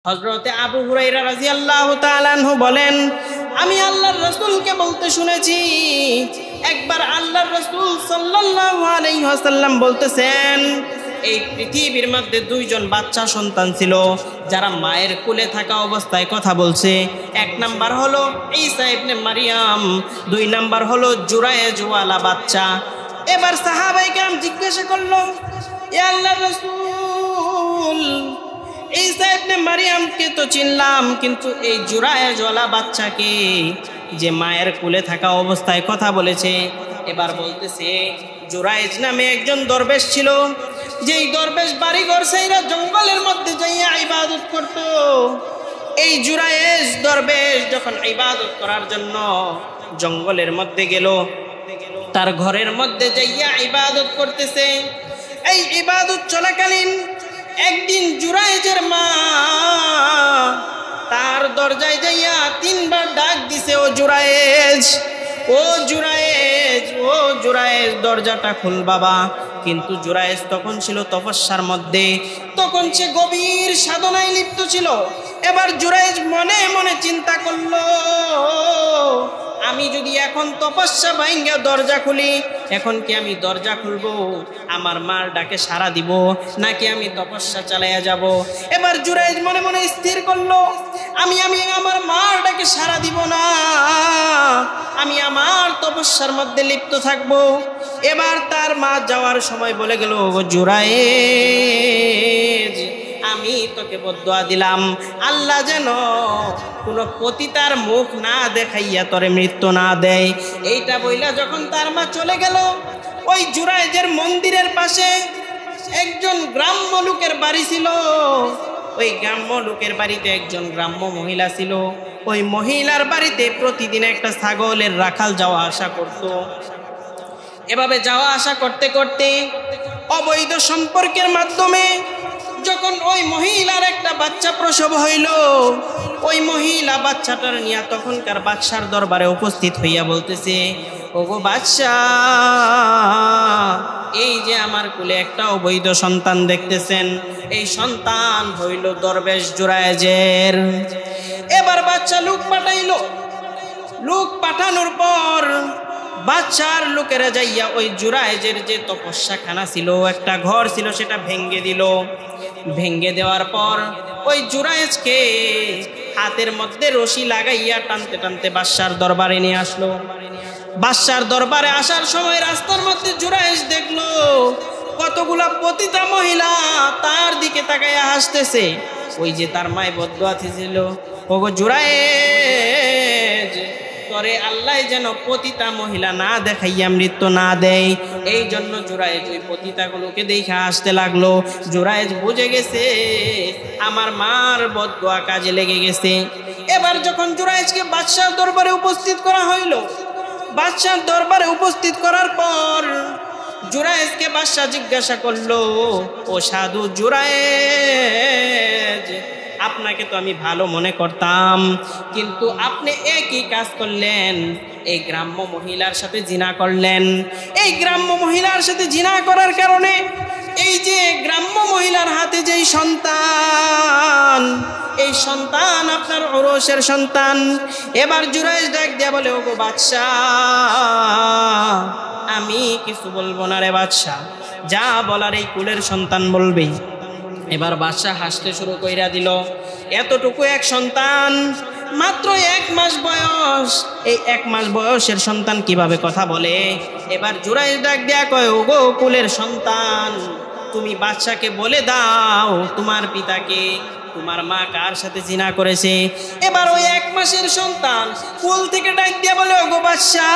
হযরতে আবু হুরায়রা রাদিয়াল্লাহু তাআলা আনহু বলেন, আমি আল্লাহর রাসূলকে বলতে শুনেছি, একবার আল্লাহর রাসূল সাল্লাল্লাহু আলাইহি ওয়াসাল্লাম বলতেছেন, এই পৃথিবীর মধ্যে দুইজন বাচ্চা সন্তান ছিল যারা মায়ের কোলে থাকা অবস্থায় কথা বলছে। এক নাম্বার হলো ঈসা ইবনে মারিয়াম, দুই নাম্বার হলো জুরায়েজওয়ালা বাচ্চা। এবার সাহাবায়ে কেরাম জিজ্ঞাসা করলো, ইয়া আল্লাহর রাসূল, ঈসা ইবনে মারিয়ামকে তো চিনলাম, কিন্তু এই জুরায়েজওয়ালা বাচ্চাকে যে মায়ের কোলে থাকা অবস্থায় কথা বলেছে। এবার বলতেছে, জুরায়েজ নামে একজন দরবেশ ছিল, যেই দরবেশ বাড়িঘর ছাইরা জঙ্গলের মধ্যে যাইয়া ইবাদত করত। এই জুরায়েজ দরবেশ যখন ইবাদত করার জন্য জঙ্গলের মধ্যে গেল, তার ঘরের মধ্যে যাইয়া ইবাদত করতেছে। এই ইবাদত চলাকালীন একদিন জুরায়েজের মা তার দরজায় যাইয়া তিনবার ডাক দিছে, ও জুরায়েজ, ও জুরায়েজ, ও জুরায়েজ, দরজাটা খুল বাবা। কিন্তু জুরায়েজ তখন ছিল তপস্যার মধ্যে, তখন সে গভীর সাধনায় লিপ্ত ছিল। এবার জুরায়েজ মনে মনে চিন্তা করলো, আমি যদি এখন তপস্যা ভাঙ্গা দরজা খুলি, এখন কি আমি দরজা খুলবো, আমার মার ডাকে সাড়া দিব, নাকি আমি তপস্যা চালাইয়া যাব? এবার জুরায়েজ মনে মনে স্থির করলো, আমি আমার মার ডাকে সাড়া দিব না, আমি আমার তপস্যার মধ্যে লিপ্ত থাকবো। এবার তার মা যাওয়ার সময় বলে গেল, জুরায়েজ, আমি তোকে বদদুয়া দিলাম, আল্লাহ যেন কোনো পতিতার মুখ না দেখাইয়া তোরে মৃত্যু না দেয়। এইটা বইলা যখন তার মা চলে গেল, ওই জুরায়েজের মন্দিরের পাশে একজন গ্রাম্য লোকের বাড়ি ছিল। ওই গ্রাম্য লোকের বাড়িতে একজন গ্রাম্য মহিলা ছিল। ওই মহিলার বাড়িতে প্রতিদিন একটা ছাগলের রাখাল যাওয়া আসা করত। এভাবে যাওয়া আসা করতে করতে অবৈধ সম্পর্কের মাধ্যমে যখন ওই মহিলার একটা বাচ্চা প্রসব হইল, ওই মহিলা বাচ্চাটার নিয়ে তখনকার বাদশার দরবারে উপস্থিত হইয়া বলতেছে, ওগো বাদশা, এই যে আমার কোলে একটা অবৈধ সন্তান দেখতেছেন, এই সন্তান হইল দরবেশ জুরায়েজের। এবার বাচ্চা লোক পাঠাইল। লোক পাঠানোর পর বাদশার লোকেরা যাইয়া ওই জুরায়েজের যে তপস্যাখানা ছিল, একটা ঘর ছিল, সেটা ভেঙ্গে দিল। ভেঙ্গে দেওয়ার পর ওই জুরায়েজকে হাতের মধ্যে রশি লাগাইয়া টানতে টানতে বাদশার দরবারে নিয়ে আসলো। বাদশার দরবারে আসার সময় রাস্তার মধ্যে জুরায়েজ দেখলো কতগুলা পতিতা মহিলা তার দিকে তাকাইয়া হাসতেছে। ওই যে তার মায় বদদুয়া ছিল, ওগো জুরায়েজ, তোরে আল্লাহ যেন পতিতা মহিলা না দেখাইয়া মৃত্যু না দেয়। এই জন্য জুরায়েজ ওই পতিতাগুলোকে দেখে আসতে লাগলো। জুরায়েজ বুঝে গেছে আমার মার বদদুয়া কাজে লেগে গেছে। এবার যখন জুরায়েজকে বাদশার দরবারে উপস্থিত করা হইল, বাদশার দরবারে উপস্থিত করার পর জুরায়েজকে বাদশা জিজ্ঞাসা করলো, ও সাধু জুরায়েজ, আপনাকে তো আমি ভালো মনে করতাম, কিন্তু আপনি একই কাজ করলেন, এই গ্রাম্য মহিলার সাথে জিনা করলেন। এই গ্রাম্য মহিলার সাথে জিনা করার কারণে এই যে গ্রাম্য মহিলার হাতে যেই সন্তান, এই সন্তান আপনার ওরসের সন্তান। এবার জুরায়েজ ডাক দিয়া বলে, ওগো বাদশা, আমি কিছু বলবো না রে বাদশা, যা বলার এই কুলের সন্তান বলবে। এবার বাদশা হাসতে শুরু কইরা দিল, এতটুকু এক সন্তান, মাত্র 1 মাস বয়স, এই 1 মাস বয়সের সন্তান কিভাবে কথা বলে? এবার জুরায়েজ ডাক দেয়া কয়, ওগো কুলের সন্তান, তুমি বাদশাকে বলে দাও তোমার পিতাকে, তোমার মা কার সাথে জিনা করেছে। এবার ওই 1 মাসের সন্তান কুল থেকে ডাক দিয়া বলে, ওগো বাদশা,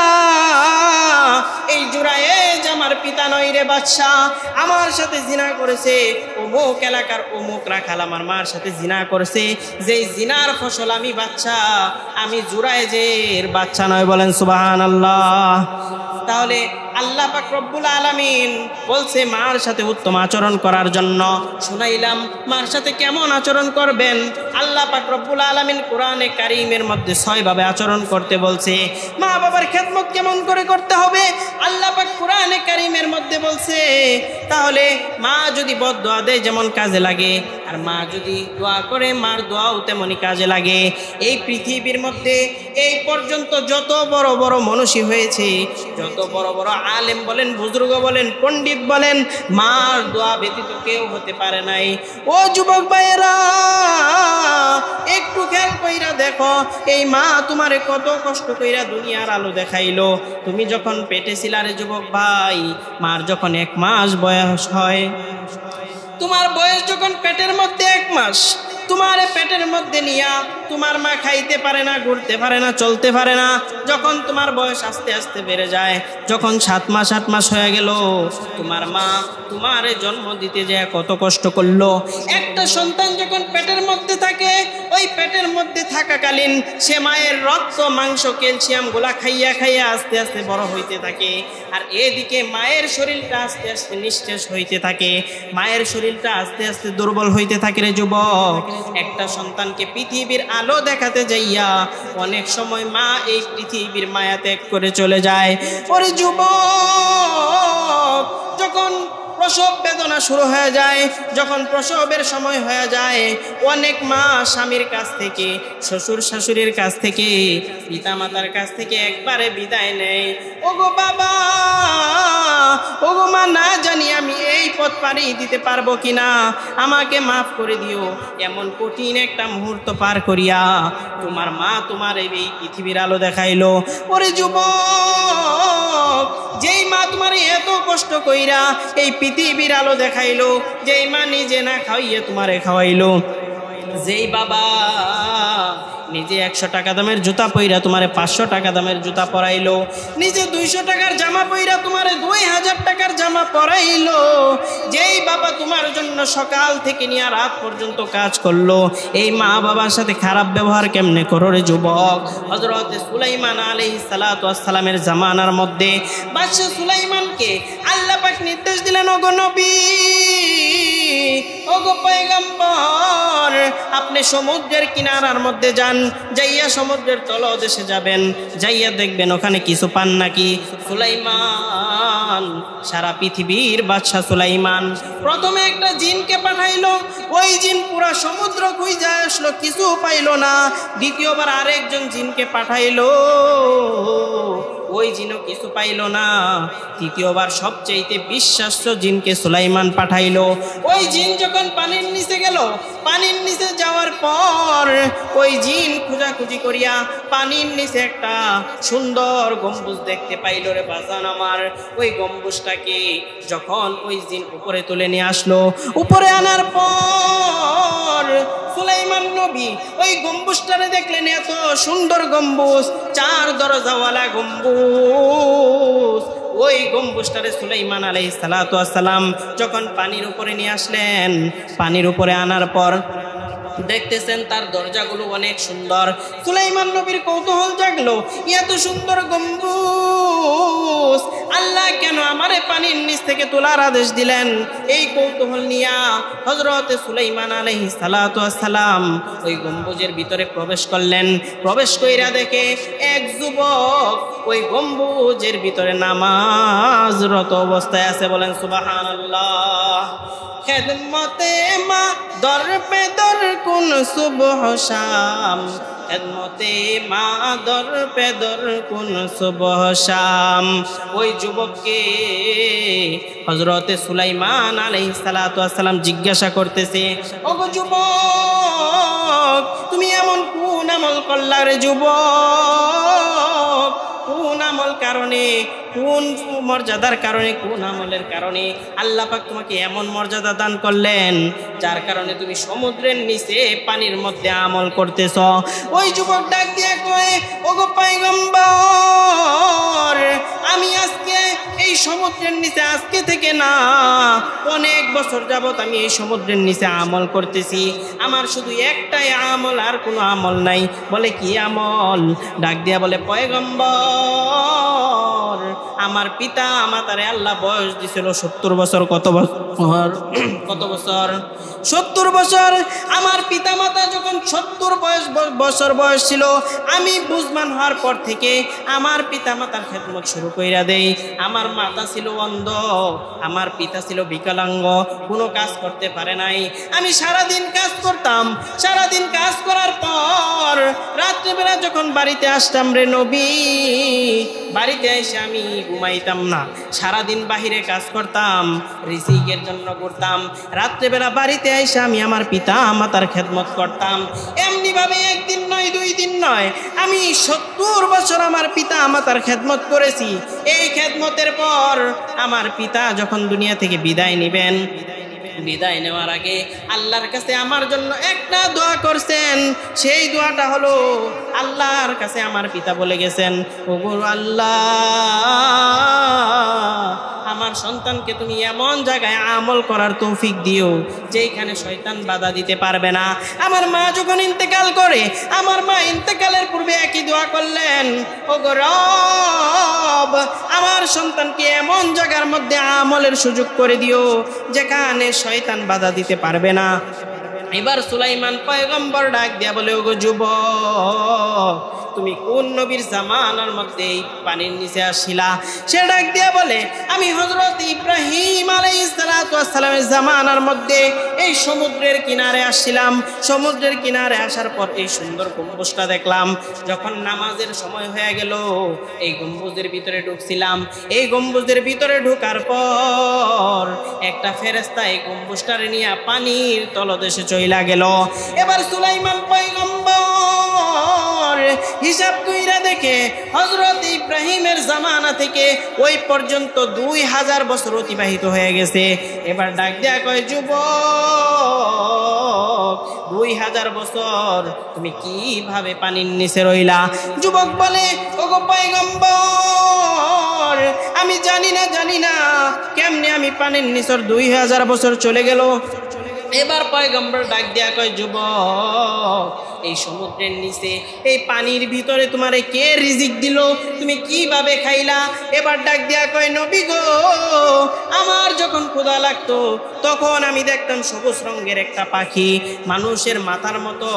এই জুরায়েজ আমার পিতা নয় রে বাদশা, আমার সাথে জিনা করেছে। অমুক এলাকার অমুক রাখাল আমার মার সাথে জিনা করেছে, যেই জিনার ফসল আমি বাদশা, আমি জুরায়েজের বাচ্চা নয়। বলেন সুবহানাল্লাহ। তাহলে আল্লাহ পাক রব্বুল আলামিন বলছে মার সাথে উত্তম আচরণ করার জন্য। শুনাইলাম মার সাথে কেমন আচরণ করবেন। আল্লাহ পাক রব্বুল আলামিন কোরআনে কারীমের মধ্যে 6 ভাবে আচরণ করতে বলছে। মা বাবার খেদমত কেমন করে করতে হবে আল্লাহ পাক কোরআনে কারীমের মধ্যে বলছে। তাহলে মা যদি বদদোয়া দেয় যেমন কাজে লাগে, আর মা যদি দোয়া করে মার দোয়াও তেমনি কাজে লাগে। এই পৃথিবীর মধ্যে এই পর্যন্ত যত বড় বড় মনীষী হয়েছে, যত বড় বড় আলেম বলেন, বুজুর্গ বলেন, পণ্ডিত বলেন, মার দোয়া ব্যতীত কেউ হতে পারে নাই। ও যুবক ভাইয়েরা, একটু খেয়াল কইরা দেখো, এই মা তোমারে কত কষ্ট কইরা দুনিয়ার আলো দেখাইলো। তুমি যখন পেটে ছিলা রে যুবক ভাই, মার যখন 1 মাস বয়স হয়, তোমার বয়স যখন পেটের মধ্যে 1 মাস, তোমার পেটের মধ্যে নিয়া তোমার মা খাইতে পারে না, ঘুরতে পারে না, চলতে পারে না। যখন তোমার বয়স আস্তে আস্তে বেড়ে যায়, যখন 7 মাস 8 মাস হয়ে গেল, তোমার মা তোমারে জন্ম দিতে যায় কত কষ্ট করলো। একটা সন্তান যখন পেটের মধ্যে থাকে, ওই পেটের মধ্যে থাকাকালীন সে মায়ের রক্ত, মাংস, ক্যালসিয়াম গুলা খাইয়া খাইয়া আস্তে আস্তে বড় হইতে থাকে। আর এদিকে মায়ের শরীরটা আস্তে আস্তে নিঃশেষ হইতে থাকে, মায়ের শরীরটা আস্তে আস্তে দুর্বল হইতে থাকে রে যুবক। একটা সন্তানকে পৃথিবীর আলো দেখাতে যাইয়া অনেক সময় মা এই পৃথিবীর মায়া ত্যাগ করে চলে যায়। ওরে যুবক, যখন প্রসব বেদনা শুরু হয়ে যায়, যখন প্রসবের সময় হয়ে যায়, অনেক মা স্বামীর কাছ থেকে, শ্বশুর শাশুড়ির কাছ থেকে, পিতা মাতার কাছ থেকে একবারে বিদায় নেয়। ওগো বাবা, ওগো মা, না জানি আমি এই পথ পাড়ি দিতে পারবো কিনা, আমাকে মাফ করে দিও। এমন কঠিন একটা মুহূর্ত পার করিয়া তোমার মা তোমার এই পৃথিবীর আলো দেখাইলো। ওরে যুবক, যেই মা তোমার এত কষ্ট কইরা এই পৃথিবীর আলো দেখাইলো, যেই মা নিজে না খাওয়াইয়া তোমারে খাওয়াইলো, যেই বাবা নিজে 100 টাকা দামের জুতা পইরা তোমারে 500 টাকা দামের জুতা পরাইলো, নিজে 200 টাকার জামা পইরা তোমারে 2000 টাকার জামা পরাইলো, যেই বাবা তোমার জন্য সকাল থেকে নিয়ে রাত পর্যন্ত কাজ করলো, এই মা বাবার সাথে খারাপ ব্যবহার কেমনে করো রে যুবক। হযরত সুলাইমান আলাইহিস সালাতু ওয়াস সালামের জামানার মধ্যে বাদশা সুলাইমানকে আল্লাহ পাক নির্দেশ দিলেন, ওগো নবী, ওগো পয়গম্বর, আপনি সমুদ্রের কিনারার মধ্যে যান, যাইয়া সমুদ্রের তলদেশে যাবেন, যাইয়া দেখবেন ওখানে কিছু পান নাকি। সুলাইমান, সারা পৃথিবীর বাদশা সুলাইমান, প্রথমে একটা জিনকে পাঠাইলো, ওই জিন পুরা সমুদ্র খুঁজে আসলো, কিছু পাইলো না। দ্বিতীয়বার আরেকজন জিনকে পাঠাইলো, ওই জিনও কিছু পাইলো না। তৃতীয়বার সবচেয়ে বিশ্বাস্য জিনকে সুলাইমান পাঠাইলো। ওই জিন যখন পানির নিচে গেল, পানির নিচে যাওয়ার পর ওই জিন খোঁজাখুঁজি করিয়া পানির নিচে একটা সুন্দর গম্বুজ দেখতে পাইল রে বাজান আমার। ওই গম্বুজটাকে যখন ওই জিন উপরে তুলে নিয়ে আসলো, উপরে আনার পর সুলাইমান নবী ওই গম্বুজটারে দেখলেন, এত সুন্দর গম্বুজ, 4 দরজাওয়ালা গম্বুজ। ওই গম্বুজটারে সুলাইমান আলাইহিস সালাতু ওয়াস সালাম যখন পানির উপরে নিয়ে আসলেন, পানির উপরে আনার পর দেখতেছেন তার দরজাগুলো অনেক সুন্দর। সুলাইমান নবীর কৌতূহল জাগলো, এত সুন্দর গম্বুজ আল্লাহ কেন আমারে পানির নিচ থেকে তোলার আদেশ দিলেন? এই কৌতূহল নিয়া হযরত সুলাইমান আলাইহিস সালাতু ওয়াস সালাম ওই গম্বুজের ভিতরে প্রবেশ করলেন। প্রবেশ কইরা দেখে এক যুবক ওই গম্বুজের ভিতরে নামাজরত অবস্থায় আছে। বলেন সুবহানাল্লাহ। খেদমতে মা দর পে দর কুন সুবহ শাম, খেদমতে মা দর পে দর কুন সুবহ শাম। ওই যুবককে হযরতে সুলাইমান আলাইহিস সালাতু ওয়াস সালাম জিজ্ঞাসা করতেছে, ওগো যুবক, তুমি এমন কোন আমল করলা রে যুবক? কোন আমল কারণে, কোন মর্যাদার কারণে, কোন আমলের কারণে আল্লাহ পাক তোমাকে এমন মর্যাদা দান করলেন যার কারণে তুমি সমুদ্রের নিচে পানির মধ্যে আমল করতেছ? ওই যুবক ডাক দিয়ে কয়, ওগো পয়গম্বর, আমি আজকে এই সমুদ্রের নিচে, আজকে থেকে না, অনেক বছর যাবত আমি এই সমুদ্রের নিচে আমল করতেছি। আমার শুধু একটাই আমল, আর কোনো আমল নাই। বলে কি আমল? ডাক দিয়া বলে, পয়গম্বর, আমার পিতা মাতারে আল্লাহ বয়স দিছিল 70 বছর। কত বছর? কত বছর? 70 বছর। আমার পিতা মাতা যখন 70 বছর বয়স ছিল, আমি বুঝমান হওয়ার পর থেকে আমার পিতা মাতার খেদমত শুরু কইরা দেই। আমার মাতা ছিল অন্ধ, আমার পিতা ছিল বিকলাঙ্গ, কোনো কাজ করতে পারে নাই। আমি সারাদিন কাজ করতাম। সারাদিন কাজ করার পর রাত্রেবেলা যখন বাড়িতে আসতাম রে নবী, বাড়িতে এসে আমি ঘুমাইতাম না। সারাদিন বাহিরে কাজ করতাম, রিজিকের জন্য করতাম। রাত্রেবেলা বাড়িতে এসে আমি আমার পিতা মাতার খেদমত করতাম। এমনিভাবে একদিন নয়, 2 দিন নয়, আমি 70 বছর আমার পিতা মাতার খেদমত করেছি। এই খেদমতের পর আমার পিতা যখন দুনিয়া থেকে বিদায় নেবেন, বিদায় নেওয়ার আগে আল্লাহর কাছে আমার জন্য একটা দোয়া করছেন। সেই দোয়াটা হলো, আল্লাহর কাছে আমার পিতা বলে গেছেন, ওগো আল্লাহ, আমার সন্তানকে তুমি এমন জায়গায় আমল করার তৌফিক দিও যেখানে শয়তান বাধা দিতে পারবে না। আমার মা যখন ইন্তেকাল করে, আমার মা ইন্তেকালের পূর্বে একই দোয়া করলেন, ওগো রব, আমার সন্তানকে এমন জায়গার মধ্যে আমলের সুযোগ করে দিও যেখানে শয়তান বাধা দিতে পারবে না। এবার সুলাইমান পয়গম্বর ডাক দিয়া বলে, ওগো যুবক, তুমি কোন নবীর জামানার মধ্যে এই পানির নিচে আসিলা? সে ডাক দিয়া বলে, আমি হযরত ইব্রাহিম আলাইহিস সালাতু ওয়াস সালামের জামানার মধ্যে এই সমুদ্রের কিনারে আসছিলাম। সমুদ্রের কিনারে আসার পর এই সুন্দর গম্বুজটা দেখলাম। যখন নামাজের সময় হয়ে গেল, এই গম্বুজের ভিতরে ঢুকছিলাম। এই গম্বুজের ভিতরে ঢোকার পর একটা ফেরেশতা এই গম্বুজটারে নিয়ে পানির তলদেশে চইলা গেল। এবার সুলাইমান পয়গম্বর হিসাব কইরা দেখে হযরত ইব্রাহিমের জামানা থেকে ওই পর্যন্ত 2000 বছর অতিবাহিত হয়ে গেছে। এবার ডাক দেয়া কয়, যুবক, 2000 বছর তুমি কিভাবে পানির নিচে রইলা? যুবক বলে, ওগো পয়গম্বর, আমি জানি না কেমনে আমি পানির নিচের 2000 বছর চলে গেল। এবার পয়গম্বর ডাক দেয়া কয়, যুবক, এই সমুদ্রের নিচে এই পানির ভিতরে তোমারে কে রিজিক দিল? তুমি কিভাবে খাইলা? এবার ডাক দেয়া কয়, নবী গো, আমার যখন ক্ষুধা লাগতো তখন আমি দেখতাম সবুজ রঙের একটা পাখি মানুষের মাথার মতো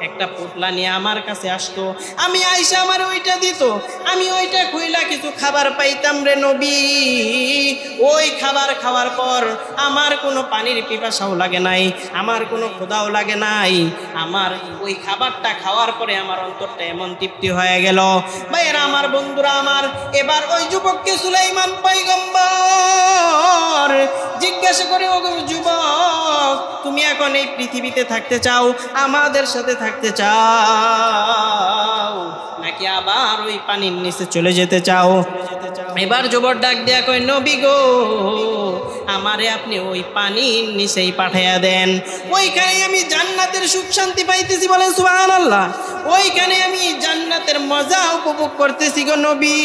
একটা পুতলা নিয়ে আমার কাছে আসতো। আমি আইসা আমার ওইটা দিত, আমি ওইটা খুইলা কিছু খাবার পাইতাম রে নবী। ওই খাবার খাওয়ার পর আমার কোনো পানির পিপাসাও লাগে নাই, আমার কোনো ক্ষুধাও লাগে নাই। আমার ওই খাবারটা খাওয়ার পরে আমার অন্তরটা এমন তৃপ্তি হয়ে গেল। ভাইয়েরা আমার, বন্ধুরা আমার, এবার ওই যুবককে সুলাইমান পয়গম্বর জিজ্ঞাসা করে, ও যুবক, তুমি এখন এই পৃথিবীতে থাকতে চাও, আমাদের সাথে থাকতে চাও, নাকি আবার ওই পানির নিচে চলে যেতে চাও? এবার যুবক ডাক দেয়া কয়, নবী গো, আমারে আপনি ওই পানির নিচেই পাঠাইয়া দেন। ওইখানে আমি জান্নাতের সুখ শান্তি পাইতেছি, বলেন সুবহানাল্লাহ। ওইখানে আমি জান্নাতের মজা উপভোগ করতেছি গো নবী।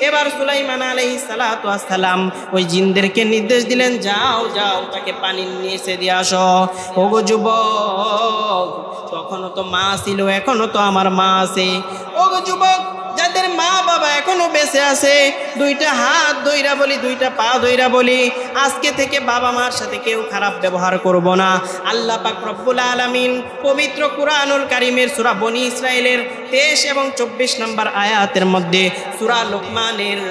এবার সুলাইমান আলাইহিস সালাতু ওয়াস সালাম ওই জিনদেরকে নির্দেশ দিলেন, যাও যাও, তাকে পানির নিচে দিয়ে আসো। ওগো যুবক, তখনও তো মা ছিল, এখনো তো আমার মা আছে। ওগো যুবক, যাদের মা বাবা এখনো বেঁচে আছে, 2টা হাত ধইরা বলি, 2টা পা ধইরা বলি, আজকে থেকে বাবা মার সাথে কেউ খারাপ ব্যবহার করব না। আল্লাহ পাক রব্বুল আলামিন পবিত্র কুরআনুল কারীমের সূরা বনী ইসরাইলের 23 এবং 24 নম্বর আয়াতের মধ্যে, সূরা লোকমানের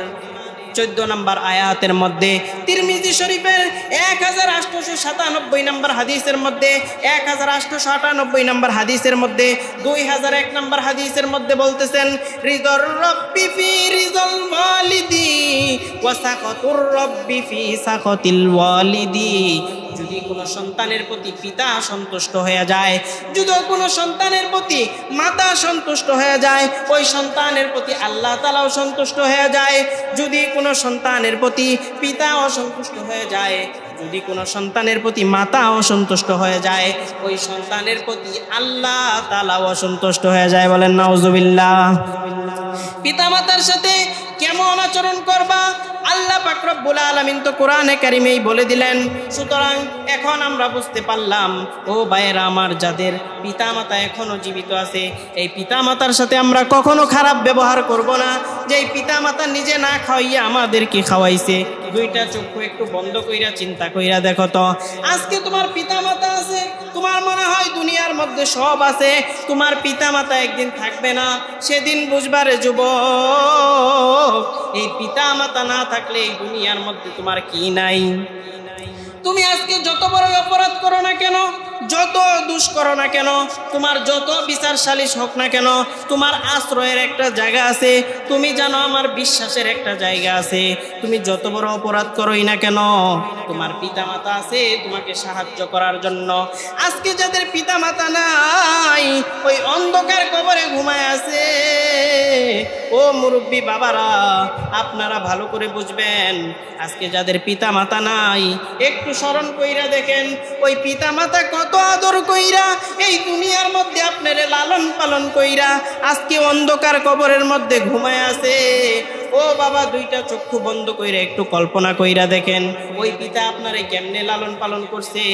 14 নম্বর আয়াতের মধ্যে, তিরমিজি শরীফের 1897 নম্বর হাদিসের মধ্যে, 1898 নম্বর হাদিসের মধ্যে, 2001 নম্বর হাদিসের মধ্যে বলতেছেন, রিদর রব্বি ফি রিদল ওয়ালিদি ওয়া সাখাতুর রব্বি ফি সাখাতিল ওয়ালিদি। যদি কোনো সন্তানের প্রতি পিতা সন্তুষ্ট হয়ে যায়, যদি কোনো সন্তানের প্রতি মাতা সন্তুষ্ট হয়ে যায়, ওই সন্তানের প্রতি আল্লাহ তাআলাও সন্তুষ্ট হয়ে যায়। যদি কোনো সন্তানের প্রতি পিতা অসন্তুষ্ট হয়ে যায়, যদি কোনো সন্তানের প্রতি মাতা অসন্তুষ্ট হয়ে যায়, ওই সন্তানের প্রতি আল্লাহ তাআলাও অসন্তুষ্ট হয়ে যায়, বলেন নাউজুবিল্লাহ। পিতা মাতার সাথে কেমন আচরণ করবা আল্লাহ পাক রব্বুল আলামিন তো কোরআনে কারিমেই বলে দিলেন। সুতরাং এখন আমরা বুঝতে পারলাম ও ভাইয়েরা আমার, যাদের পিতামাতা এখনো জীবিত আছে, এই পিতামাতার সাথে আমরা কখনো খারাপ ব্যবহার করব না। যেই পিতামাতা নিজে না খাওয়াইয়া আমাদেরকে খাওয়াইছে, দুইটা চক্ষু একটু বন্ধ কইরা চিন্তা কইরা দেখো তো, আজকে তোমার পিতামাতা আছে, তোমার মনে হয় দুনিয়ার মধ্যে সব আছে, তোমার পিতামাতা একদিন থাকবে না, সেদিন বুঝবারে যুবক, এই পিতামাতা না থাকলে এই দুনিয়ার মধ্যে তোমার কি নাই। তুমি আজকে যত বড় অপরাধ করো না কেন, যত দোষ করো না কেন, তোমার যত বিচার সালিশ হোক না কেন, তোমার আশ্রয়ের একটা জায়গা আছে, তুমি জানো আমার বিশ্বাসের একটা জায়গা আছে। তুমি যত বড় অপরাধ করোই না কেন, তোমার পিতামাতা আছে তোমাকে সাহায্য করার জন্য। আজকে যাদের পিতামাতা নাই, ওই অন্ধকার কবরে ঘুমায় আছে, ও মুরব্বী বাবারা, আপনারা ভালো করে বুঝবেন, আজকে যাদের পিতামাতা নাই একটু স্মরণ কইরা দেখেন, ওই পিতামাতা কত আদর কইরা এই দুনিয়ার মধ্যে আপনারে লালন পালন কইরা আজকে অন্ধকার কবরের মধ্যে ঘুমায় আছে। ও বাবা, দুইটা চক্ষু বন্ধ কইরা একটু কল্পনা কইরা দেখেন, ওই পিতা আপনারে কেমনে লালন পালন করছে,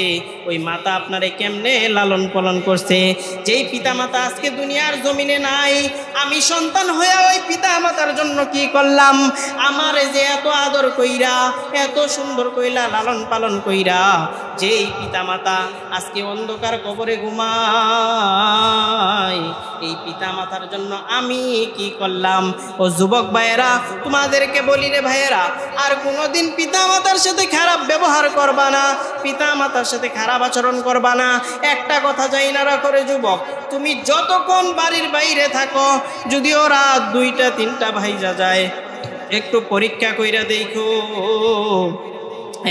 ওই মাতা আপনারে কেমনে লালন পালন করছে। যেই পিতা মাতা আজকে দুনিয়ার জমিনে নাই, আমি সন্তান হয়ে ওই পিতা মাতার জন্য কি করলাম, আমার যে এত আদর কইরা এত সুন্দর কইরা লালন পালন কইরা যেই পিতা মাতা আজকে অন্ধকার কবরে ঘুমায়, এই পিতা মাতার জন্য আমি কি করলাম। ও যুবক ভাইয়েরা, তোমাদেরকে বলি রে ভাইয়েরা, আর কোনোদিন পিতা মাতার সাথে খারাপ ব্যবহার করবা না, পিতা মাতার সাথে খারাপ আচরণ করবা না। একটা কথা যাই না করে যুবক, তুমি যতক্ষণ বাড়ির বাইরে থাকো, যদিও রাত 2টা 3টা ভাইজা যায়, একটু পরীক্ষা কইরা দেখো,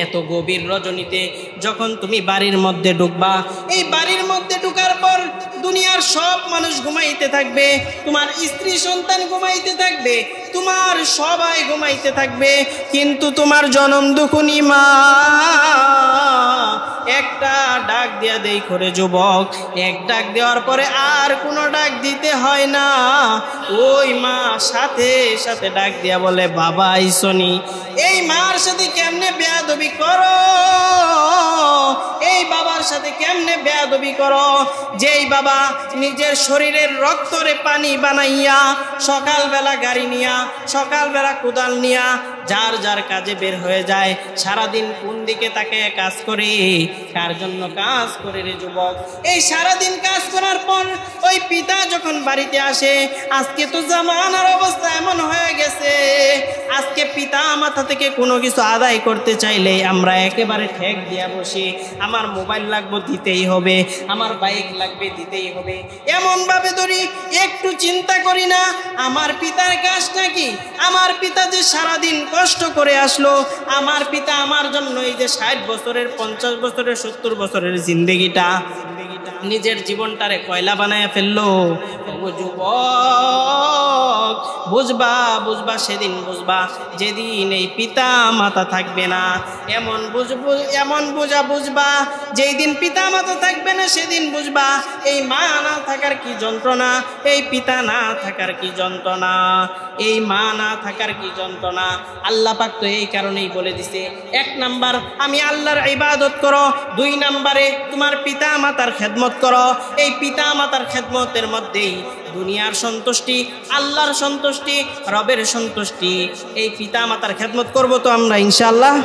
এত গভীর রজনীতে যখন তুমি বাড়ির মধ্যে ঢুকবা, এই বাড়ির মধ্যে ঢুকার পর দুনিয়ার সব মানুষ ঘুমাইতে থাকবে, তোমার স্ত্রী সন্তান ঘুমাইতে থাকবে, তোমার সবাই ঘুমাইতে থাকবে, কিন্তু তোমার জনম দুখুনি মা একটা ডাক দিয়া দেই করে যুবক, এক ডাক দেওয়ার পরে আর কোনো ডাক দিতে হয় না। ওই মা সাথে সাথে ডাক দিয়া বলে, বাবা আইসনি। এই মার সাথে কেমনে বেয়াদবি করো, এই বাবার সাথে কেমনে বেয়াদবি করো, যেই বাবা নিজের শরীরের রক্তরে পানি বানাইয়া সকালবেলা গাড়ি নিয়া, সকালবেলা কোদাল নিয়া যার যার কাজে বের হয়ে যায়, সারাদিন কোন দিকে তাকে কাজ করে, কার জন্য কাজ করে রে যুবক। এই সারাদিন কাজ করার পর ওই পিতা যখন বাড়িতে আসে, আজকে তো জামানার অবস্থা এমন হয়ে গেছে, আজকে পিতা মাতা থেকে কোনো কিছু আদায় করতে চাইলে আমরা একেবারে ঠেক দিয়া বসি, আমার মোবাইল লাগবে দিতেই হবে, আমার বাইক লাগবে দিতেই হবে, এমনভাবে ধরি, একটু চিন্তা করি না আমার পিতার কাজটা কি। আমার পিতা যে সারাদিন কষ্ট করে আসলো, আমার পিতা আমার জন্য এই যে 60 বছরের 50 বছরের 70 বছরের জিন্দেগিটা, নিজের জীবনটারে কয়লা বানায় ফেললো। যুবক, বুঝবা বুঝবা সেদিন বুঝবা যেদিন এই পিতা মাতা থাকবে না। এমন বুঝা বুঝবা যেই দিন পিতা মাতা থাকবে না, সেদিন বুঝবা এই মা না থাকার কি যন্ত্রণা, এই পিতা না থাকার কি যন্ত্রণা, এই মা না থাকার কি যন্ত্রণা। আল্লাহ পাক তো এই কারণেই বলে দিছে, 1 নাম্বার আমি আল্লাহর ইবাদত করো, 2 নাম্বারে তোমার পিতা মাতার খেদমত করো। এই পিতা মাতার খেদমতের মধ্যেই দুনিয়ার সন্তুষ্টি, আল্লাহর সন্তুষ্টি, রবের সন্তুষ্টি। এই পিতা মাতার খেদমত করবো তো আমরা ইনশাআল্লাহ,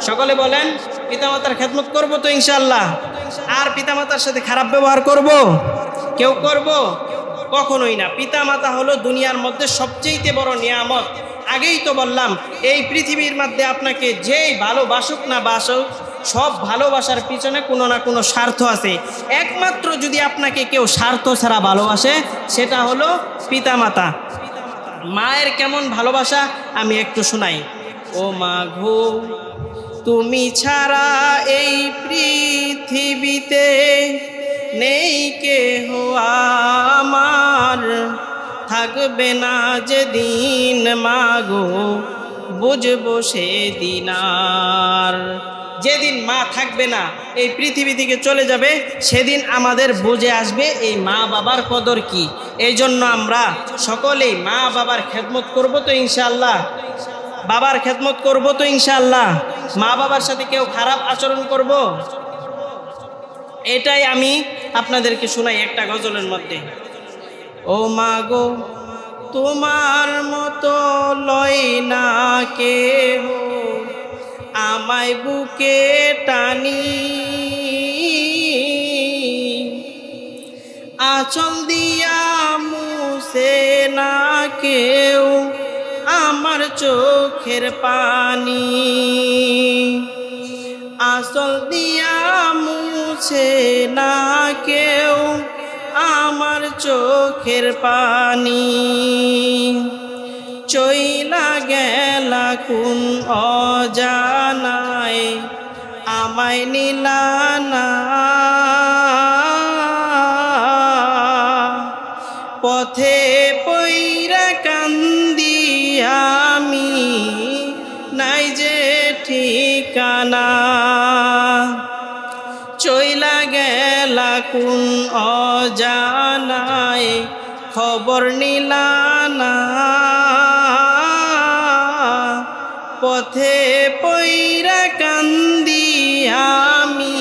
সকলে বলেন পিতা মাতার খেদমত করবো তো ইনশাআল্লাহ। আর পিতা মাতার সাথে খারাপ ব্যবহার করব কেউ করব? কখনোই না। পিতা মাতা হলো দুনিয়ার মধ্যে সবচেয়ে বড় নিয়ামত। আগেই তো বললাম, এই পৃথিবীর মধ্যে আপনাকে যেই ভালোবাসুক না বাসুক, সব ভালোবাসার পিছনে কোনো না কোনো স্বার্থ আছে। একমাত্র যদি আপনাকে কেউ স্বার্থ ছাড়া ভালোবাসে, সেটা হলো পিতামাতা। মায়ের কেমন ভালোবাসা আমি একটু শোনাই। ও মা গো, তুমি ছাড়া এই পৃথিবীতে নেই কেহ আমার, থাকবে না যেদিন মা গো বুঝবো সেদিন আর। যেদিন মা থাকবে না, এই পৃথিবী থেকে চলে যাবে, সেদিন আমাদের বুঝে আসবে এই মা বাবার কদর কি। এই জন্য আমরা সকলেই মা বাবার খেদমত করবো তো ইনশাআল্লাহ। বাবার খেদমত করব তো ইনশাআল্লাহ? মা বাবার সাথে কেউ খারাপ আচরণ করব? এটাই আমি আপনাদেরকে শোনাই একটা গজলের মধ্যে। ও মা গো তোমার মতো লয় না কেহ আমায় বুকে টানি, আঁচল দিয়া মুছে না কেউ আমার চোখের পানি, আঁচল দিয়া মুছে না কেউ আমার চোখের পানি। চইলা গেলা কোন অজানায় আমায় নিলা না, পথে পইরা কান্দি আমি নাই যে ঠিকানা। চইলা গেলা কোন অজানায় খবর নিলা না, পথে পইরা কান্দি আমি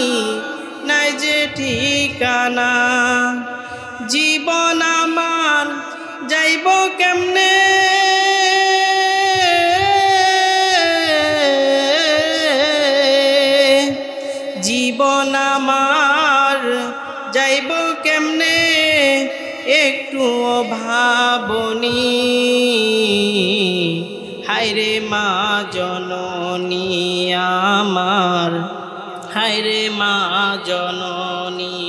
নাই যে ঠিকানা। জীবন আমার যাইব কেমনে, জীবন আমার যাইব কেমনে একটু ভাবনি, হায়রে মা জননী আমার, হায়রে মা জননী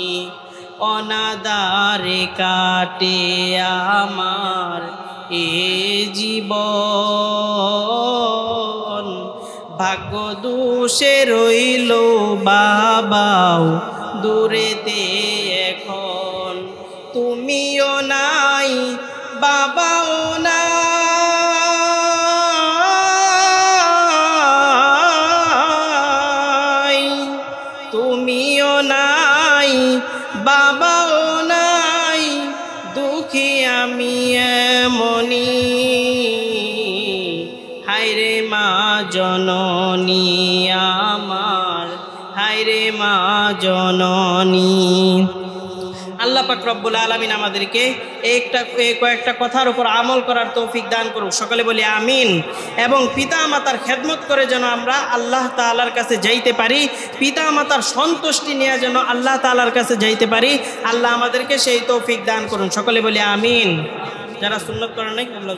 অনাদারে কাটে আমার এ জীবন। ভাগ্য দোষে রইল বাবাও দূরেতে এখন, তুমিও নাই বাবাও নাই, তুমিও নাই বাবাও নাই, দুঃখী আমি এমনি, হায়রে মা জননী আমার, হায়রে মা জননী। আল্লাহ পাক রব্বুল আলামিন আমাদেরকে কয়েকটা কথার উপর আমল করার তৌফিক দান করুক, সকলে বলি আমিন। এবং পিতা মাতার খেদমত করে যেন আমরা আল্লাহ তাআলার কাছে যাইতে পারি, পিতা মাতার সন্তুষ্টি নিয়ে যেন আল্লাহ তাআলার কাছে যাইতে পারি, আল্লাহ আমাদেরকে সেই তৌফিক দান করুন, সকলে বলি আমিন। যারা সুন্নত করেন নাই আল্লাহ